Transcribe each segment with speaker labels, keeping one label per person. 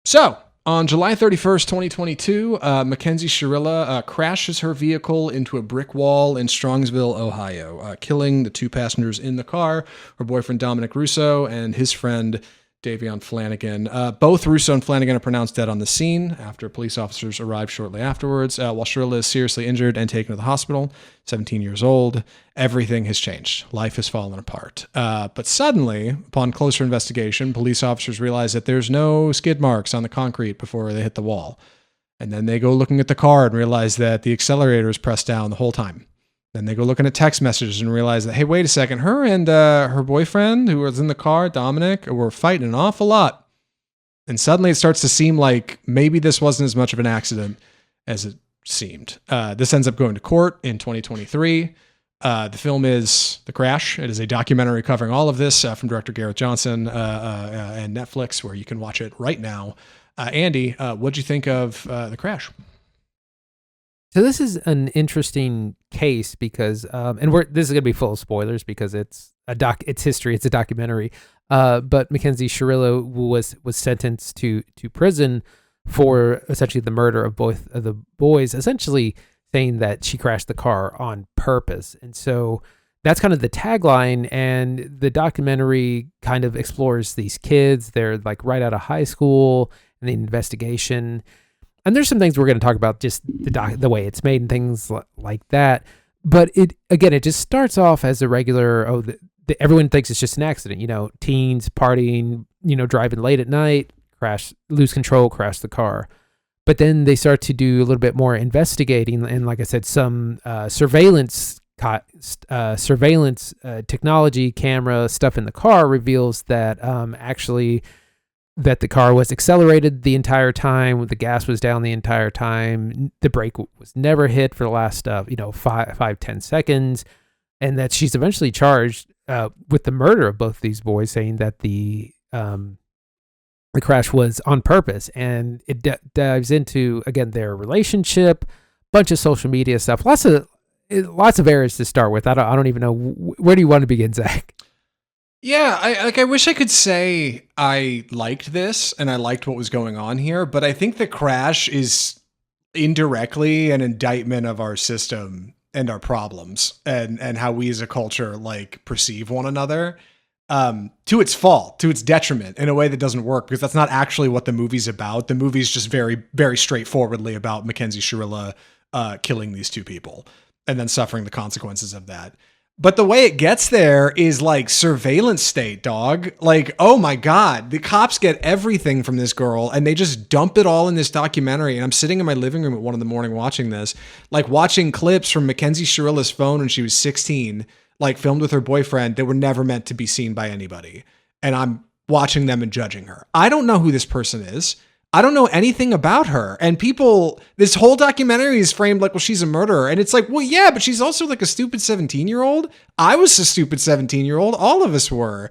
Speaker 1: So, on July 31st, 2022, Mackenzie Shirilla crashes her vehicle into a brick wall in Strongsville, Ohio, killing the two passengers in the car, her boyfriend Dominic Russo and his friend Davion Flanagan. Both Russo and Flanagan are pronounced dead on the scene after police officers arrived shortly afterwards, while Shirilla is seriously injured and taken to the hospital, 17 years old. Everything has changed. Life has fallen apart. But suddenly, upon closer investigation, police officers realize that there's no skid marks on the concrete before they hit the wall. And then they go looking at the car and realize that the accelerator is pressed down the whole time. Then they go looking at text messages and realize that, hey, wait a second, her and her boyfriend who was in the car, Dominic, were fighting an awful lot. And suddenly it starts to seem like maybe this wasn't as much of an accident as it seemed. This ends up going to court in 2023. The film is The Crash. It is a documentary covering all of this from director Garth Johnson and Netflix, where you can watch it right now. Andy, what'd you think of The Crash?
Speaker 2: So this is an interesting case because, this is going to be full of spoilers because it's history, it's a documentary. But Mackenzie Shirilla was sentenced to prison for essentially the murder of both of the boys, essentially saying that she crashed the car on purpose. And so that's kind of the tagline. And the documentary kind of explores these kids. They're like right out of high school and the investigation. And there's some things we're going to talk about, just the way it's made and things like that. But it just starts off as a regular, everyone thinks it's just an accident, teens partying, driving late at night, lose control, crash the car. But then they start to do a little bit more investigating. And like I said, some surveillance technology, camera stuff in the car reveals that actually that the car was accelerated the entire time, the gas was down the entire time, the brake was never hit for the last 5-10 seconds, and that she's eventually charged with the murder of both these boys, saying that the crash was on purpose. And it dives into, again, their relationship, bunch of social media stuff, lots of areas to start with. I don't even know, where do you want to begin, Zach?
Speaker 1: Yeah, I wish I could say I liked this and I liked what was going on here, but I think The Crash is indirectly an indictment of our system and our problems and how we as a culture perceive one another, to its fault, to its detriment, in a way that doesn't work, because that's not actually what the movie's about. The movie's just very, very straightforwardly about Mackenzie Shirilla killing these two people and then suffering the consequences of that. But the way it gets there is surveillance state, dog. Oh my God, the cops get everything from this girl and they just dump it all in this documentary. And I'm sitting in my living room at 1 a.m. watching this, watching clips from Mackenzie Shirilla's phone when she was 16, filmed with her boyfriend that were never meant to be seen by anybody. And I'm watching them and judging her. I don't know who this person is. I don't know anything about her. And this whole documentary is framed well, she's a murderer. And it's well, yeah, but she's also a stupid 17-year-old. I was a stupid 17-year-old. All of us were.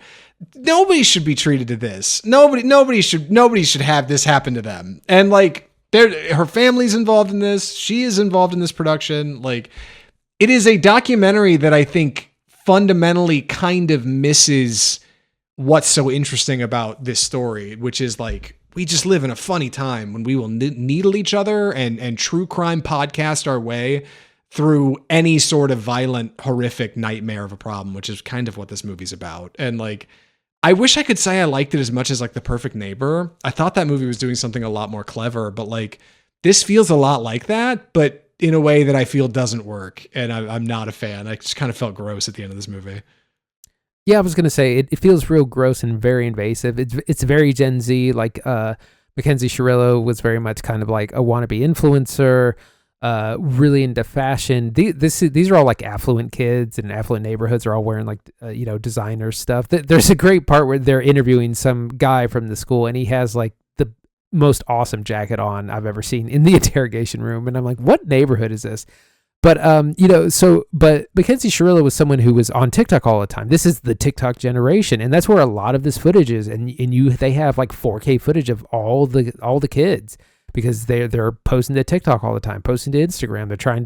Speaker 1: Nobody should be treated to this. Nobody should have this happen to them. And her family's involved in this. She is involved in this production. It is a documentary that I think fundamentally kind of misses what's so interesting about this story, which is we just live in a funny time when we will needle each other and true crime podcast our way through any sort of violent, horrific nightmare of a problem, which is kind of what this movie's about. And I wish I could say I liked it as much as The Perfect Neighbor. I thought that movie was doing something a lot more clever, but this feels a lot like that, but in a way that I feel doesn't work. And I'm not a fan. I just kind of felt gross at the end of this movie.
Speaker 2: Yeah, I was going to say, it feels real gross and very invasive. It's very Gen Z. Mackenzie Shirilla was very much kind of a wannabe influencer, really into fashion. These are all affluent kids, and affluent neighborhoods are all wearing designer stuff. There's a great part where they're interviewing some guy from the school, and he has the most awesome jacket on I've ever seen in the interrogation room. And I'm what neighborhood is this? But, but Mackenzie Shirilla was someone who was on TikTok all the time. This is the TikTok generation. And that's where a lot of this footage is. And they have 4K footage of all the kids, because they're posting to TikTok all the time, posting to Instagram. They're trying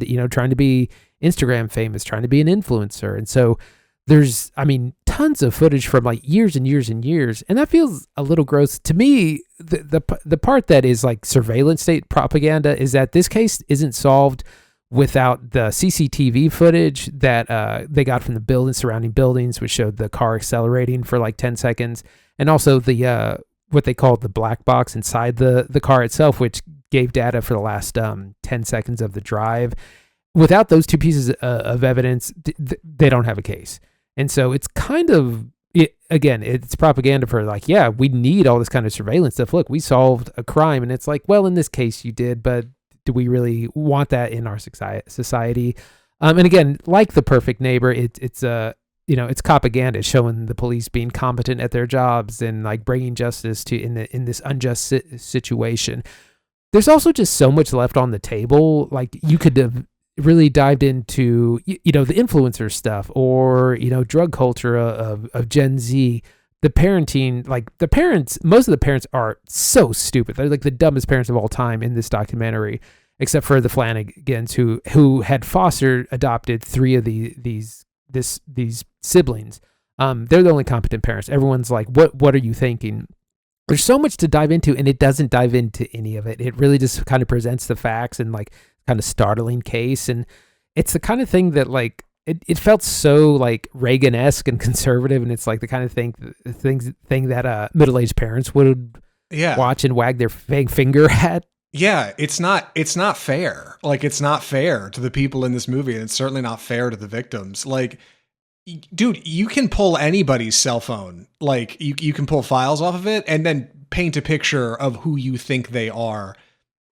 Speaker 2: to be Instagram famous, trying to be an influencer. And so there's, I mean, tons of footage from like years and years and years, and that feels a little gross to me. The part that is like surveillance state propaganda is that this case isn't solved without the CCTV footage that they got from the surrounding buildings, which showed the car accelerating for like 10 seconds, and also the what they called the black box inside the car itself, which gave data for the last 10 seconds of the drive. Without those two pieces of evidence, they don't have a case. And so it's kind of, it's propaganda for like, yeah, we need all this kind of surveillance stuff. Look, we solved a crime. And it's like, well, in this case you did, but do we really want that in our society? And again, like The Perfect Neighbor, it's propaganda. It's showing the police being competent at their jobs and like bringing justice to in this unjust situation. There's also just so much left on the table. Like you could have really dived into, the influencer stuff or, drug culture of Gen Z, the parenting, like the parents, most of the parents are so stupid. They're like the dumbest parents of all time in this documentary, except for the Flanagans who had adopted three of these siblings. They're the only competent parents. Everyone's like, what are you thinking? There's so much to dive into, and it doesn't dive into any of it. It really just kind of presents the facts and like kind of startling case. And it's the kind of thing that like, it felt so like Reagan-esque and conservative. And it's like the kind of thing that middle-aged parents would watch and wag their finger at.
Speaker 1: Yeah, it's not fair. Like, it's not fair to the people in this movie, and it's certainly not fair to the victims. Like, dude, you can pull anybody's cell phone. Like, you can pull files off of it and then paint a picture of who you think they are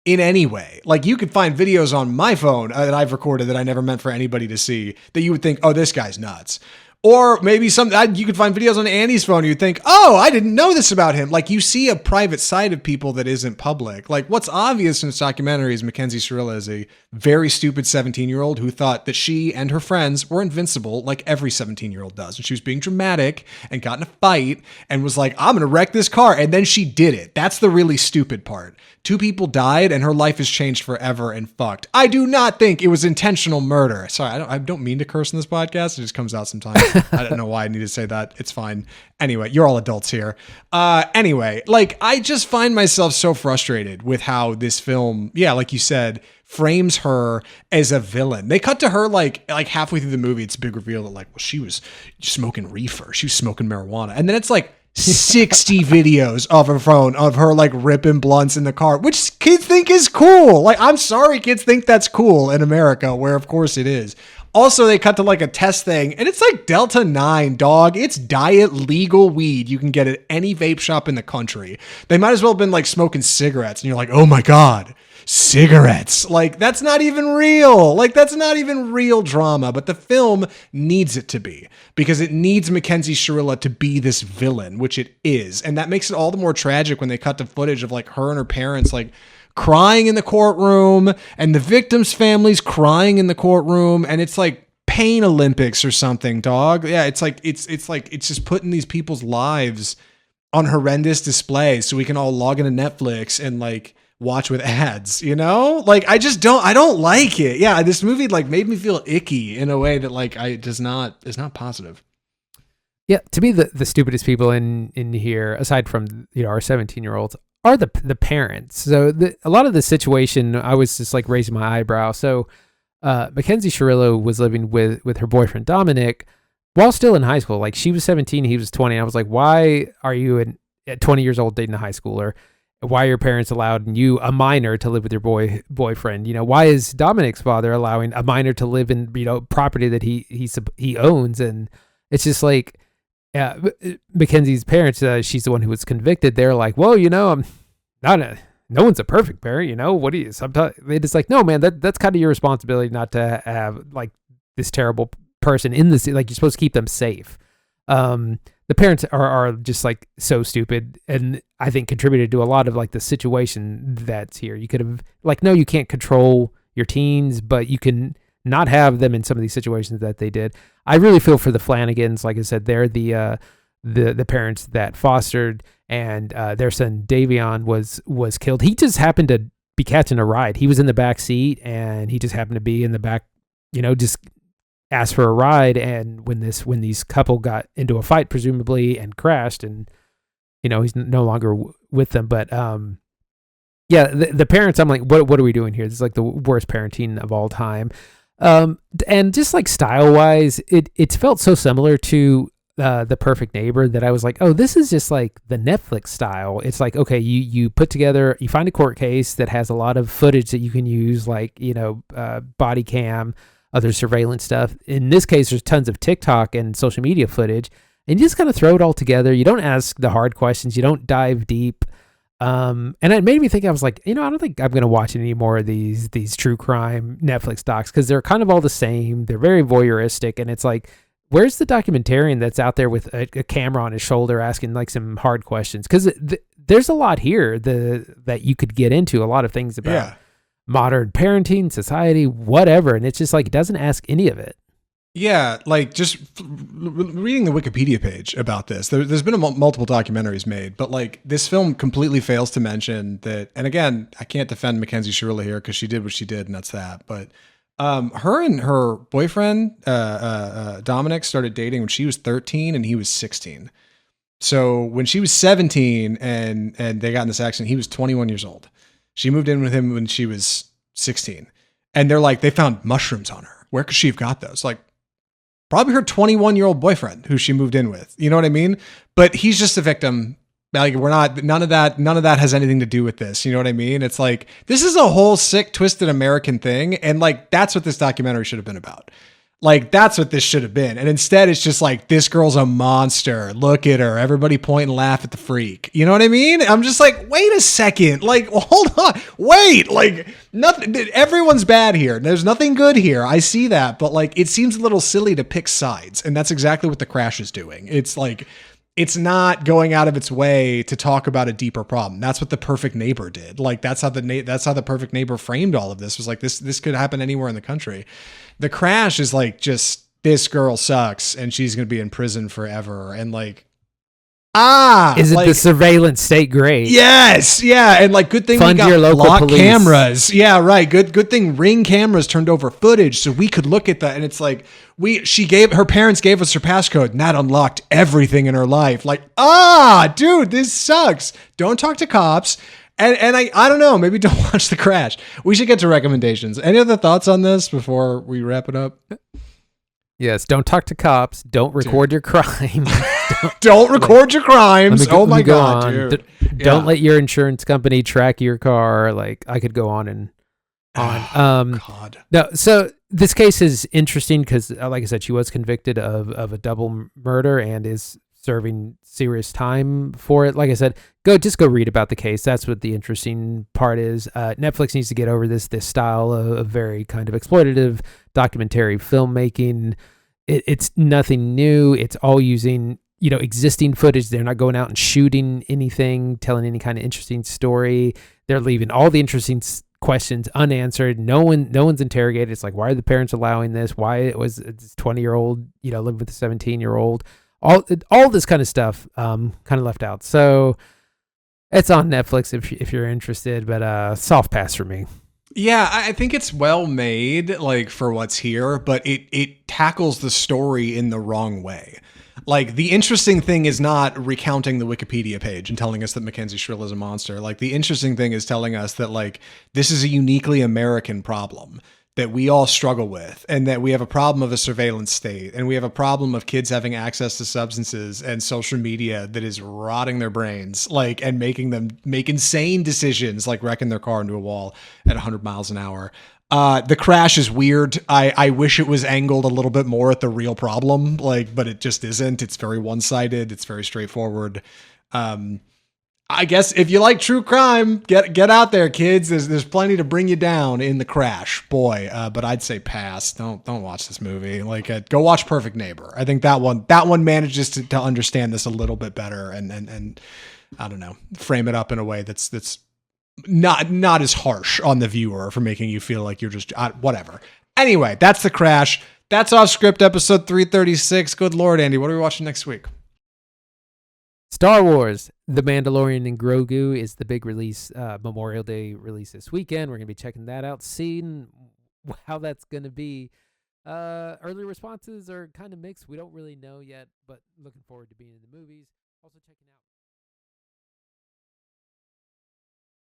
Speaker 1: in any way. Like, you could find videos on my phone that I've recorded that I never meant for anybody to see that you would think, oh, this guy's nuts. Or maybe you could find videos on Annie's phone and you'd think, oh, I didn't know this about him. Like, you see a private side of people that isn't public. Like, what's obvious in this documentary is Mackenzie Shirilla is a very stupid 17-year-old who thought that she and her friends were invincible like every 17-year-old does. And she was being dramatic and got in a fight and was like, I'm going to wreck this car. And then she did it. That's the really stupid part. 2 people died and her life is changed forever and fucked. I do not think it was intentional murder. Sorry, I don't mean to curse in this podcast. It just comes out sometimes. I don't know why I need to say that. It's fine. Anyway, you're all adults here. Anyway, like, I just find myself so frustrated with how this film, like you said, frames her as a villain. They cut to her like halfway through the movie. It's a big reveal that like, well, she was smoking reefer. She was smoking marijuana. And then it's like 60 videos of her phone of her like ripping blunts in the car, which kids think is cool. Like, I'm sorry kids think that's cool in America, where of course it is. Also, they cut to like a test thing and it's like Delta 9, dog. It's diet legal weed you can get at any vape shop in the country. They might as well have been like smoking cigarettes and you're like, oh my God, cigarettes. Like, that's not even real. Like, that's not even real drama, but the film needs it to be because it needs Mackenzie Shirilla to be this villain, which it is. And that makes it all the more tragic when they cut to footage of like her and her parents, like crying in the courtroom and the victims' families crying in the courtroom. And it's like pain Olympics or something, dog. Yeah. It's just putting these people's lives on horrendous display so we can all log into Netflix and like watch with ads, like I don't like it. Yeah. This movie like made me feel icky in a way that like is not positive.
Speaker 2: Yeah. To me, the stupidest people in here, aside from, our 17-year-olds, are the parents. So a lot of the situation, I was just like raising my eyebrow. So Mackenzie Shirilla was living with her boyfriend Dominic while still in high school. Like, she was 17, he was 20. I was like, why are you at 20 years old dating a high schooler? Why are your parents allowing you, a minor, to live with your boyfriend? Why is Dominic's father allowing a minor to live in property that he owns? And it's just like, Mackenzie's parents, she's the one who was convicted. They're like, well, I'm not no one's a perfect parent, what do you, sometimes they just like, no, man, that's kind of your responsibility not to have like this terrible person in this, like, you're supposed to keep them safe. The parents are just like so stupid, and I think contributed to a lot of like the situation that's here. You could have like, no, you can't control your teens, but you can not have them in some of these situations that they did. I really feel for the Flanagans. Like I said, they're the parents that fostered, and their son Davion was killed. He just happened to be catching a ride. He was in the back seat, and he just happened to be in the back, just asked for a ride, and when these couple got into a fight, presumably, and crashed, and he's no longer with them. But yeah, the parents, I'm like, what are we doing here? This is like the worst parenting of all time. And just like style wise, it felt so similar to The Perfect Neighbor that I was like, oh, this is just like the Netflix style. It's like, okay, you put together, you find a court case that has a lot of footage that you can use, like, body cam, other surveillance stuff. In this case, there's tons of TikTok and social media footage, and you just kind of throw it all together. You don't ask the hard questions. You don't dive deep. And it made me think, I was like, I don't think I'm going to watch any more of these true crime Netflix docs, because they're kind of all the same. They're very voyeuristic, and it's like, where's the documentarian that's out there with a camera on his shoulder asking like some hard questions? Because there's a lot here that you could get into, a lot of things about modern parenting, society, whatever, and it's just like, it doesn't ask any of it.
Speaker 1: Yeah, like just reading the Wikipedia page about this, there's been multiple documentaries made, but like this film completely fails to mention that. And again, I can't defend Mackenzie Shirilla here because she did what she did, and that's that. But her and her boyfriend Dominic started dating when she was 13 and he was 16. So when she was 17 and they got in this accident, he was 21 years old. She moved in with him when she was 16, and they're like, they found mushrooms on her. Where could she have got those? Like, probably her 21-year-old boyfriend who she moved in with. You know what I mean? But he's just a victim. Like, none of that has anything to do with this. You know what I mean? It's like, this is a whole sick, twisted American thing. And like, that's what this documentary should have been about. Like, that's what this should have been. And instead it's just like, this girl's a monster. Look at her. Everybody point and laugh at the freak. You know what I mean? I'm just like, wait a second. Like, well, hold on. Wait, like nothing. Everyone's bad here. There's nothing good here. I see that. But like, it seems a little silly to pick sides. And that's exactly what The Crash is doing. It's like, it's not going out of its way to talk about a deeper problem. That's what The Perfect Neighbor did. Like, that's how The Perfect Neighbor framed all of this. Was like, this could happen anywhere in the country. The Crash is like, just, this girl sucks and she's going to be in prison forever. And like,
Speaker 2: isn't the surveillance state great?
Speaker 1: Yes. Yeah. And like, good thing
Speaker 2: Fund
Speaker 1: we
Speaker 2: your
Speaker 1: got
Speaker 2: local
Speaker 1: lock
Speaker 2: police.
Speaker 1: cameras. Yeah. Right. Good thing Ring cameras turned over footage so we could look at that. And it's like, her parents gave us her passcode, and that unlocked everything in her life. Like, dude, this sucks. Don't talk to cops. And I don't know, maybe don't watch The Crash. We should get to recommendations. Any other thoughts on this before we wrap it up?
Speaker 2: Yes, don't talk to cops. Don't record your crime.
Speaker 1: Don't record your crimes. Oh my God, dude.
Speaker 2: Don't let your insurance company track your car. Like, I could go on and on.
Speaker 1: God.
Speaker 2: No, so this case is interesting because, like I said, she was convicted of a double murder and is serving serious time for it. Like I said, go read about the case. That's what the interesting part is. Netflix needs to get over this style of very kind of exploitative documentary filmmaking. It's nothing new. It's all using existing footage. They're not going out and shooting anything, telling any kind of interesting story. They're leaving all the interesting questions unanswered. No one's interrogated. It's like, why are the parents allowing this? Why it was this 20-year-old living with a 17-year-old? All this kind of stuff kind of left out. So it's on Netflix if you're interested, but soft pass for me.
Speaker 1: Yeah, I think it's well made, like, for what's here, but it tackles the story in the wrong way. Like, the interesting thing is not recounting the Wikipedia page and telling us that Mackenzie Shirilla is a monster. Like, the interesting thing is telling us that, like, this is a uniquely American problem that we all struggle with, and that we have a problem of a surveillance state, and we have a problem of kids having access to substances and social media that is rotting their brains, like, and making them make insane decisions, like wrecking their car into a wall at 100 miles an hour. The Crash is weird. I wish it was angled a little bit more at the real problem, like, but it just isn't. It's very one-sided. It's very straightforward. I guess if you like true crime, get out there, kids. There's plenty to bring you down in The Crash, boy. But I'd say pass. Don't watch this movie. Like, go watch Perfect Neighbor. I think that one manages to understand this a little bit better and I don't know, frame it up in a way that's not as harsh on the viewer for making you feel like you're just whatever. Anyway, that's The Crash. That's Off Script, episode 336. Good Lord, Andy, what are we watching next week?
Speaker 2: Star Wars, The Mandalorian and Grogu is the big release, Memorial Day release this weekend. We're going to be checking that out, seeing how that's going to be. Early responses are kind of mixed. We don't really know yet, but looking forward to being in the movies. Also checking out